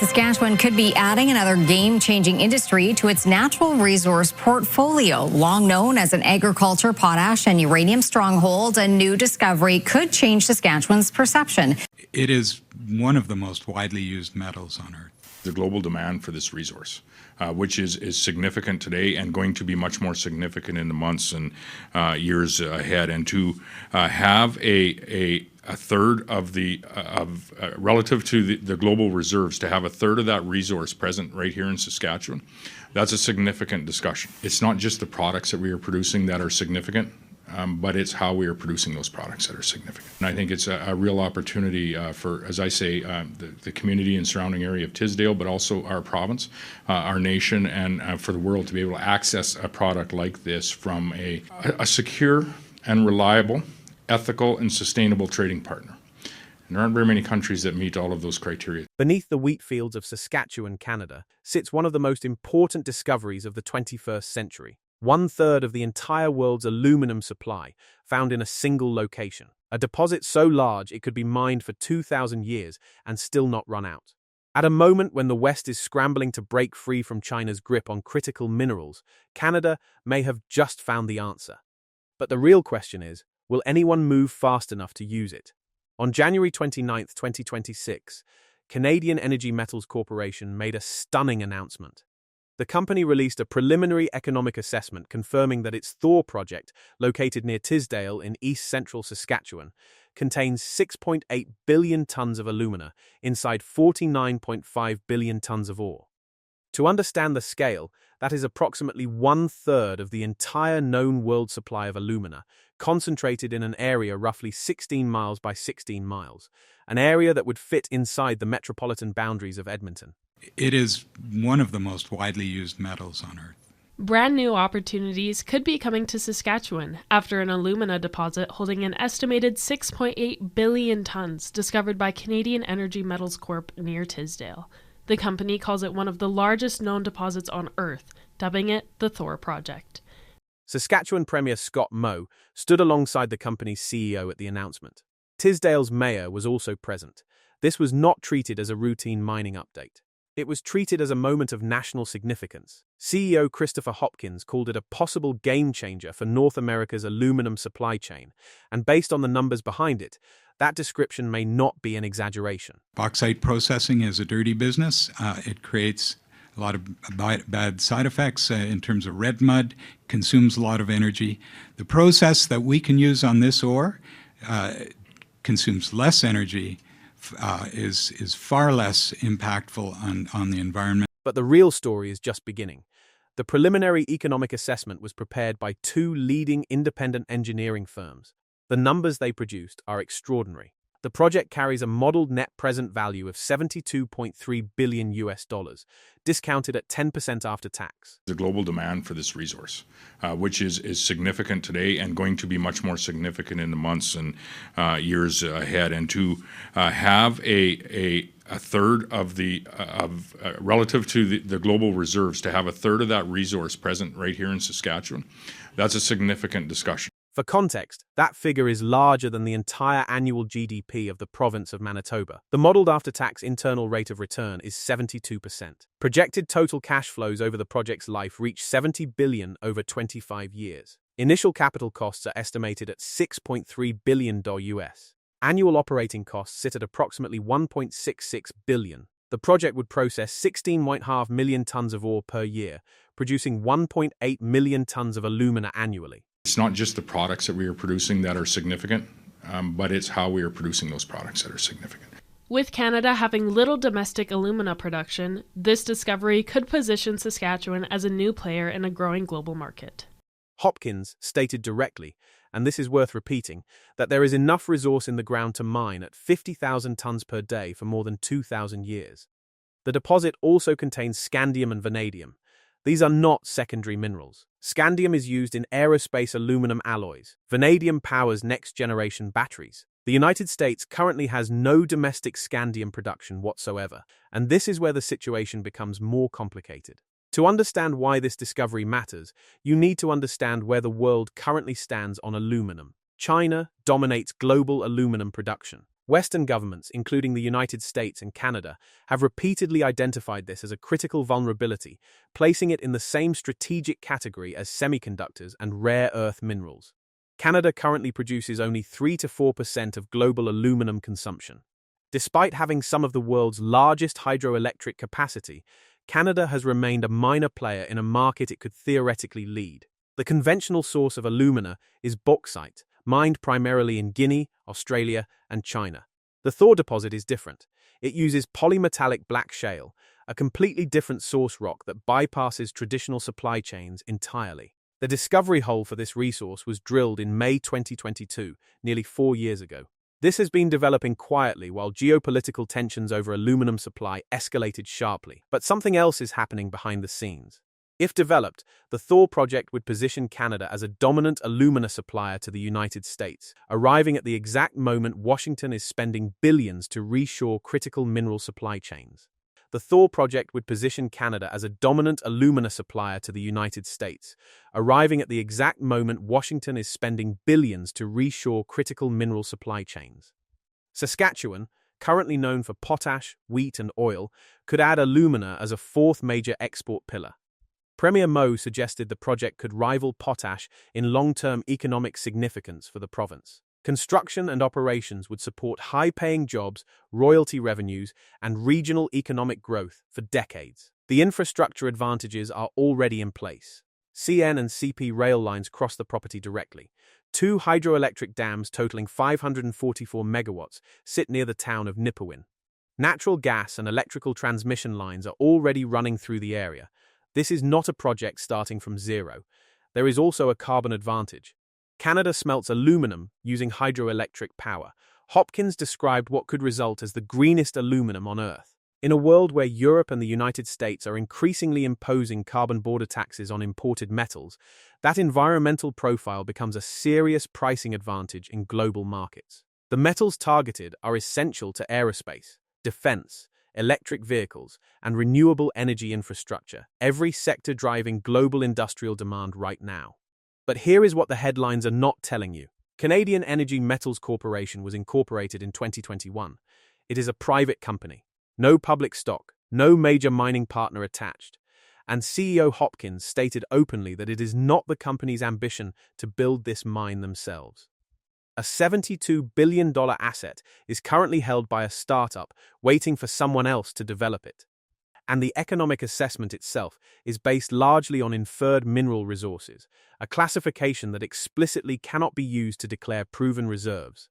Saskatchewan could be adding another game-changing industry to its natural resource portfolio. Long known as an agriculture, potash, and uranium stronghold, a new discovery could change Saskatchewan's perception. It is one of the most widely used metals on Earth. The global demand for this resource, which is significant today and going to be much more significant in the months and years ahead, and to have a third of relative to the global reserves, to have a third of that resource present right here in Saskatchewan, that's a significant discussion. It's not just the products that we are producing that are significant, but it's how we are producing those products that are significant. And I think it's a real opportunity for, as I say, the community and surrounding area of Tisdale, but also our province, our nation, and for the world to be able to access a product like this from a secure and reliable, ethical and sustainable trading partner. And there aren't very many countries that meet all of those criteria. Beneath the wheat fields of Saskatchewan, Canada, sits one of the most important discoveries of the 21st century. 1/3 of the entire world's aluminum supply found in a single location. A deposit so large it could be mined for 2,000 years and still not run out. At a moment when the West is scrambling to break free from China's grip on critical minerals, Canada may have just found the answer. But the real question is, will anyone move fast enough to use it? On January 29, 2026, Canadian Energy Metals Corporation made a stunning announcement. The company released a preliminary economic assessment confirming that its Thor Project, located near Tisdale in east-central Saskatchewan, contains 6.8 billion tons of alumina inside 49.5 billion tons of ore. To understand the scale, that is approximately 1/3 of the entire known world supply of alumina, concentrated in an area roughly 16 miles by 16 miles, an area that would fit inside the metropolitan boundaries of Edmonton. It is one of the most widely used metals on Earth. Brand new opportunities could be coming to Saskatchewan after an alumina deposit holding an estimated 6.8 billion tons discovered by Canadian Energy Metals Corp near Tisdale. The company calls it one of the largest known deposits on Earth, dubbing it the Thor Project. Saskatchewan Premier Scott Moe stood alongside the company's CEO at the announcement. Tisdale's mayor was also present. This was not treated as a routine mining update. It was treated as a moment of national significance. CEO Christopher Hopkins called it a possible game-changer for North America's aluminum supply chain, and based on the numbers behind it, that description may not be an exaggeration. Bauxite processing is a dirty business. It creates a lot of bad side effects in terms of red mud, consumes a lot of energy. The process that we can use on this ore consumes less energy, is far less impactful on the environment. But the real story is just beginning. The preliminary economic assessment was prepared by two leading independent engineering firms. The numbers they produced are extraordinary. The project carries a modeled net present value of $72.3 billion, discounted at 10% after tax. The global demand for this resource, which is significant today and going to be much more significant in the months and years ahead, and to have a third of relative to the global reserves, to have a third of that resource present right here in Saskatchewan, that's a significant discussion. For context, that figure is larger than the entire annual GDP of the province of Manitoba. The modeled after-tax internal rate of return is 72%. Projected total cash flows over the project's life reach $70 billion over 25 years. Initial capital costs are estimated at $6.3 billion US. Annual operating costs sit at approximately $1.66 billion. The project would process 16.5 million tons of ore per year, producing 1.8 million tons of alumina annually. It's not just the products that we are producing that are significant, but it's how we are producing those products that are significant. With Canada having little domestic alumina production, this discovery could position Saskatchewan as a new player in a growing global market. Hopkins stated directly, and this is worth repeating, that there is enough resource in the ground to mine at 50,000 tons per day for more than 2,000 years. The deposit also contains scandium and vanadium. These are not secondary minerals. Scandium is used in aerospace aluminum alloys. Vanadium powers next-generation batteries. The United States currently has no domestic scandium production whatsoever, and this is where the situation becomes more complicated. To understand why this discovery matters, you need to understand where the world currently stands on aluminum. China dominates global aluminum production. Western governments, including the United States and Canada, have repeatedly identified this as a critical vulnerability, placing it in the same strategic category as semiconductors and rare earth minerals. Canada currently produces only 3 to 4% of global aluminum consumption. Despite having some of the world's largest hydroelectric capacity, Canada has remained a minor player in a market it could theoretically lead. The conventional source of alumina is bauxite, mined primarily in Guinea, Australia, and China. The Thor deposit is different. It uses polymetallic black shale, a completely different source rock that bypasses traditional supply chains entirely. The discovery hole for this resource was drilled in May 2022, nearly 4 years ago. This has been developing quietly while geopolitical tensions over aluminum supply escalated sharply, but something else is happening behind the scenes. If developed, the Thor Project would position Canada as a dominant alumina supplier to the United States, arriving at the exact moment Washington is spending billions to reshore critical mineral supply chains. The Thor Project would position Canada as a dominant alumina supplier to the United States, arriving at the exact moment Washington is spending billions to reshore critical mineral supply chains. Saskatchewan, currently known for potash, wheat, and oil, could add alumina as a fourth major export pillar. Premier Moe suggested the project could rival potash in long-term economic significance for the province. Construction and operations would support high-paying jobs, royalty revenues, and regional economic growth for decades. The infrastructure advantages are already in place. CN and CP rail lines cross the property directly. 2 hydroelectric dams totaling 544 megawatts sit near the town of Nipawin. Natural gas and electrical transmission lines are already running through the area. This is not a project starting from zero. There is also a carbon advantage. Canada smelts aluminum using hydroelectric power. Hopkins described what could result as the greenest aluminum on Earth. In a world where Europe and the United States are increasingly imposing carbon border taxes on imported metals, that environmental profile becomes a serious pricing advantage in global markets. The metals targeted are essential to aerospace, defense, electric vehicles, and renewable energy infrastructure, every sector driving global industrial demand right now. But here is what the headlines are not telling you. Canadian Energy Metals Corporation was incorporated in 2021. It is a private company. No public stock, no major mining partner attached. And CEO Hopkins stated openly that it is not the company's ambition to build this mine themselves. A $72 billion asset is currently held by a startup waiting for someone else to develop it. And the economic assessment itself is based largely on inferred mineral resources, a classification that explicitly cannot be used to declare proven reserves.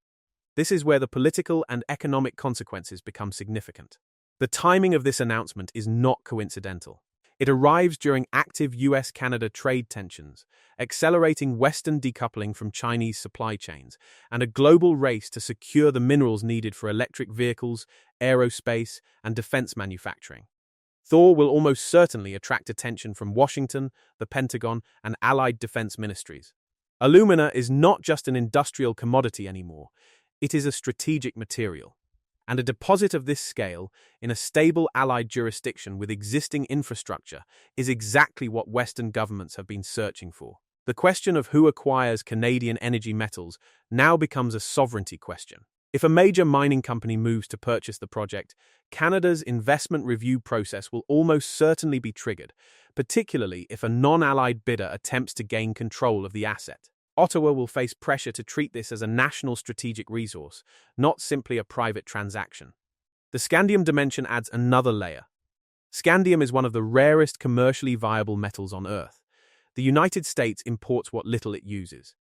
This is where the political and economic consequences become significant. The timing of this announcement is not coincidental. It arrives during active US-Canada trade tensions, accelerating Western decoupling from Chinese supply chains, and a global race to secure the minerals needed for electric vehicles, aerospace, and defense manufacturing. Thor will almost certainly attract attention from Washington, the Pentagon, and allied defense ministries. Alumina is not just an industrial commodity anymore, it is a strategic material. And a deposit of this scale, in a stable allied jurisdiction with existing infrastructure, is exactly what Western governments have been searching for. The question of who acquires Canadian Energy Metals now becomes a sovereignty question. If a major mining company moves to purchase the project, Canada's investment review process will almost certainly be triggered, particularly if a non-allied bidder attempts to gain control of the asset. Ottawa will face pressure to treat this as a national strategic resource, not simply a private transaction. The scandium dimension adds another layer. Scandium is one of the rarest commercially viable metals on Earth. The United States imports what little it uses.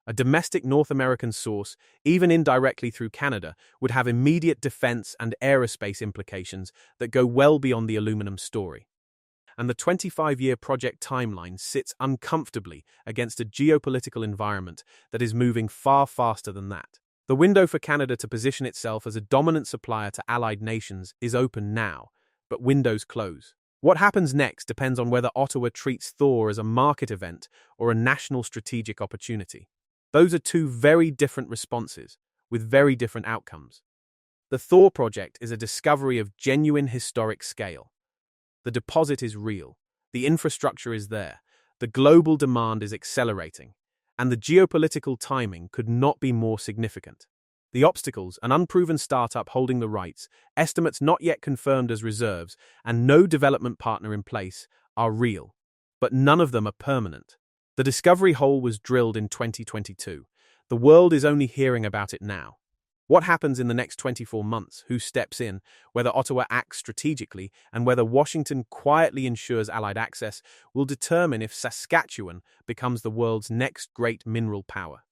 A domestic North American source, even indirectly through Canada, would have immediate defense and aerospace implications that go well beyond the aluminum story. And the 25-year project timeline sits uncomfortably against a geopolitical environment that is moving far faster than that. The window for Canada to position itself as a dominant supplier to allied nations is open now, but windows close. What happens next depends on whether Ottawa treats Thor as a market event or a national strategic opportunity. Those are two very different responses, with very different outcomes. The Thor Project is a discovery of genuine historic scale. The deposit is real, the infrastructure is there, the global demand is accelerating, and the geopolitical timing could not be more significant. The obstacles, an unproven startup holding the rights, estimates not yet confirmed as reserves, and no development partner in place, are real. But none of them are permanent. The discovery hole was drilled in 2022. The world is only hearing about it now. What happens in the next 24 months, who steps in, whether Ottawa acts strategically, and whether Washington quietly ensures Allied access, will determine if Saskatchewan becomes the world's next great mineral power.